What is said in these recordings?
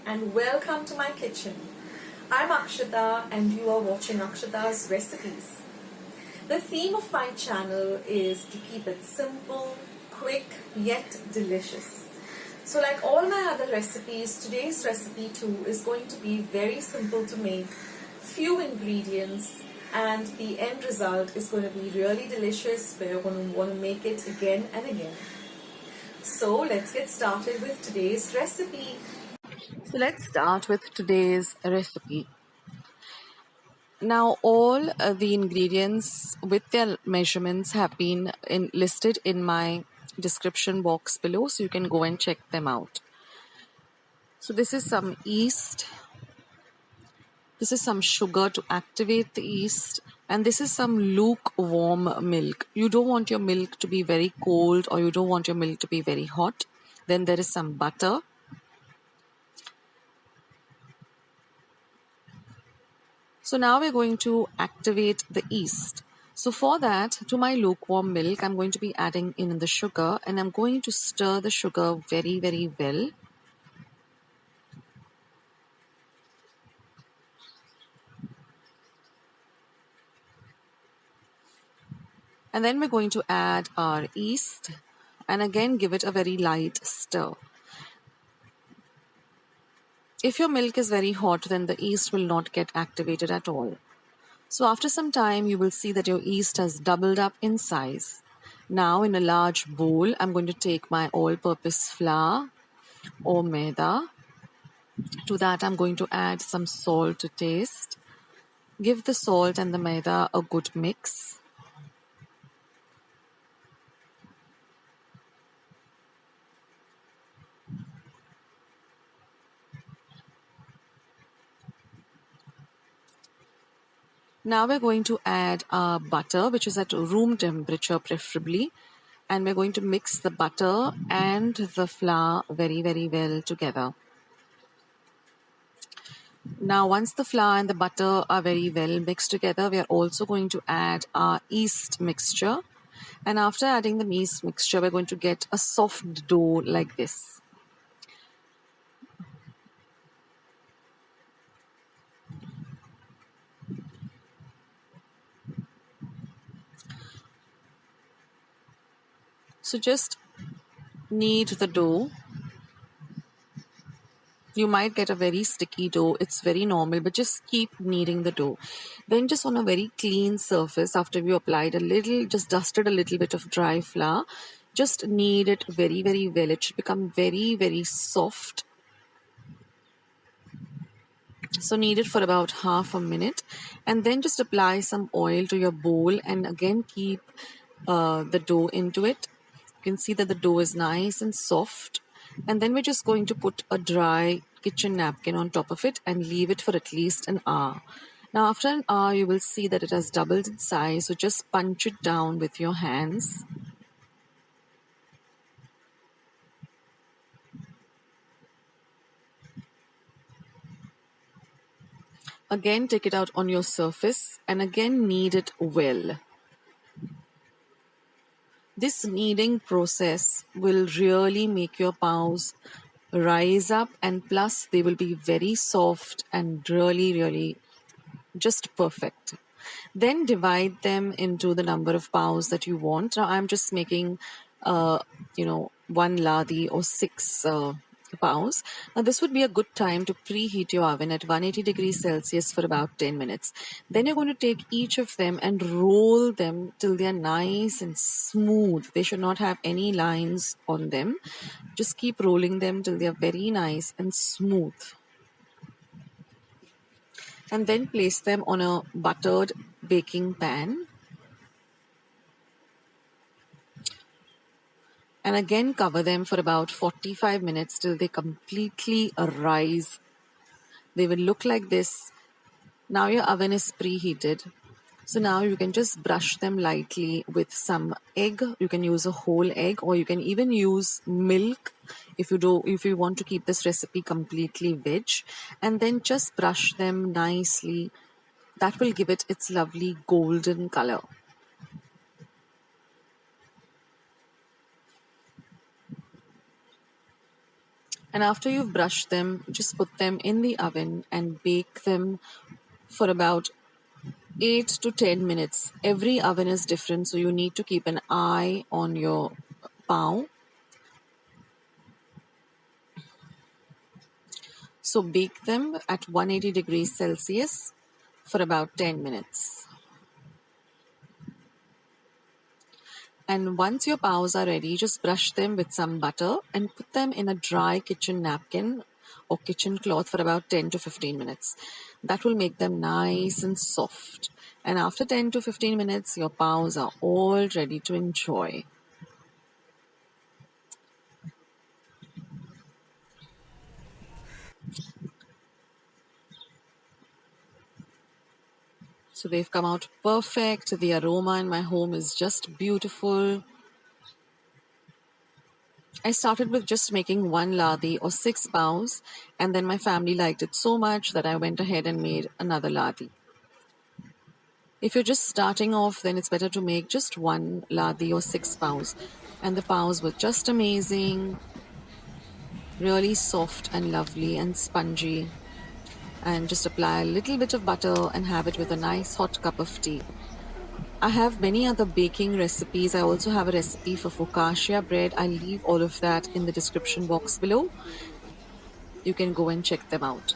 and welcome to my kitchen. I'm Akshata and you are watching Akshata's Recipes. The theme of my channel is to keep it simple, quick, yet delicious. So like all my other recipes, today's recipe too is going to be very simple to make, few ingredients, and the end result is going to be really delicious. We're going to want to make it again and again. So let's get started with today's recipe. So let's start with today's recipe. Now all the ingredients with their measurements have been listed in my description box below, so you can go and check them out. So this is some yeast, this is some sugar to activate the yeast, and this is some lukewarm milk. You don't want your milk to be very cold or you don't want your milk to be very hot. Then there is some butter. So now we're going to activate the yeast. So for that, to my lukewarm milk, I'm going to be adding in the sugar, and I'm going to stir the sugar very, very well. And then we're going to add our yeast and again give it a very light stir. If your milk is very hot, then the yeast will not get activated at all. So after some time, you will see that your yeast has doubled up in size. Now in a large bowl, I'm going to take my all-purpose flour or Maida. To that, I'm going to add some salt to taste. Give the salt and the Maida a good mix. Now we're going to add our butter, which is at room temperature preferably. And we're going to mix the butter and the flour very, very well together. Now, once the flour and the butter are very well mixed together, we are also going to add our yeast mixture. And after adding the yeast mixture, we're going to get a soft dough like this. So just knead the dough. You might get a very sticky dough. It's very normal, but just keep kneading the dough. Then just on a very clean surface, after you applied a little, just dusted a little bit of dry flour, just knead it very, very well. It should become very, very soft. So knead it for about half a minute and then just apply some oil to your bowl and again keep the dough into it. You can see that the dough is nice and soft. And then we're just going to put a dry kitchen napkin on top of it and leave it for at least an hour. Now after an hour, you will see that it has doubled in size. So just punch it down with your hands. Again, take it out on your surface and again knead it well. This kneading process will really make your paos rise up, and plus they will be very soft and really, really just perfect. Then divide them into the number of paos that you want. Now I'm just making, one ladi or 6 paos. Now this would be a good time to preheat your oven at 180 degrees Celsius for about 10 minutes. Then you're going to take each of them and roll them till they are nice and smooth. They should not have any lines on them. Just keep rolling them till they are very nice and smooth. And then place them on a buttered baking pan. And again cover them for about 45 minutes till they completely rise. They will look like this. Now your oven is preheated. So now you can just brush them lightly with some egg. You can use a whole egg or you can even use milk if you want to keep this recipe completely veg. And then just brush them nicely. That will give it its lovely golden color. And after you've brushed them, just put them in the oven and bake them for about 8 to 10 minutes. Every oven is different, so you need to keep an eye on your pav. So bake them at 180 degrees Celsius for about 10 minutes. And once your pavs are ready, just brush them with some butter and put them in a dry kitchen napkin or kitchen cloth for about 10 to 15 minutes. That will make them nice and soft. And after 10 to 15 minutes, your pavs are all ready to enjoy. So they've come out perfect. The aroma in my home is just beautiful. I started with just making one ladhi or 6 pavs, and then my family liked it so much that I went ahead and made another ladhi. If you're just starting off, then it's better to make just one ladhi or 6 pavs. And the pavs were just amazing, really soft and lovely and spongy. And just apply a little bit of butter and have it with a nice hot cup of tea. I have many other baking recipes. I also have a recipe for focaccia bread. I'll leave all of that in the description box below. You can go and check them out.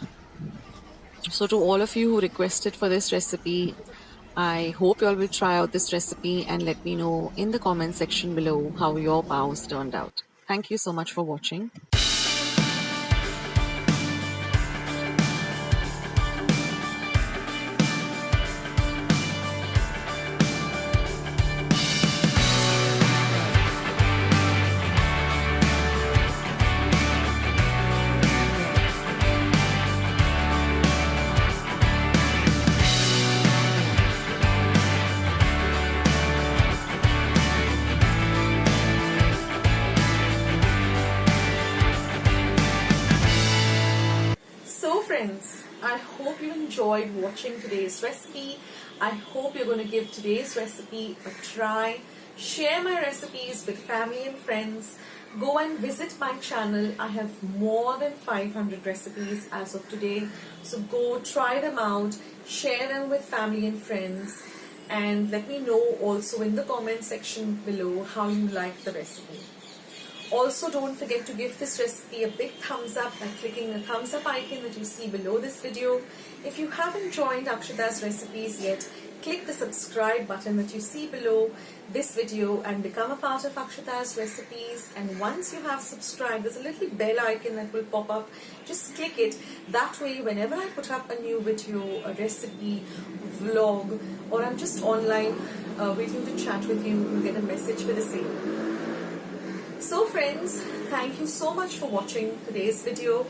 So to all of you who requested for this recipe, I hope you all will try out this recipe and let me know in the comment section below how your pavs turned out. Thank you so much for watching. So friends, I hope you enjoyed watching today's recipe. I hope you're going to give today's recipe a try. Share my recipes with family and friends. Go and visit my channel. I have more than 500 recipes as of today. So go try them out, share them with family and friends, and let me know also in the comment section below how you like the recipe. Also, don't forget to give this recipe a big thumbs up by clicking the thumbs up icon that you see below this video. If you haven't joined Akshata's recipes yet, click the subscribe button that you see below this video and become a part of Akshata's recipes. And once you have subscribed, there's a little bell icon that will pop up. Just click it. That way, whenever I put up a new video, a recipe, vlog, or I'm just online waiting to chat with you, you'll get a message for the same. So friends, thank you so much for watching today's video,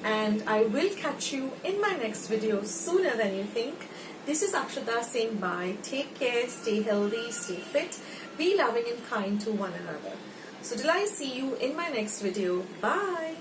and I will catch you in my next video sooner than you think. This is Akshata saying bye. Take care, stay healthy, stay fit, be loving and kind to one another. So till I see you in my next video, bye.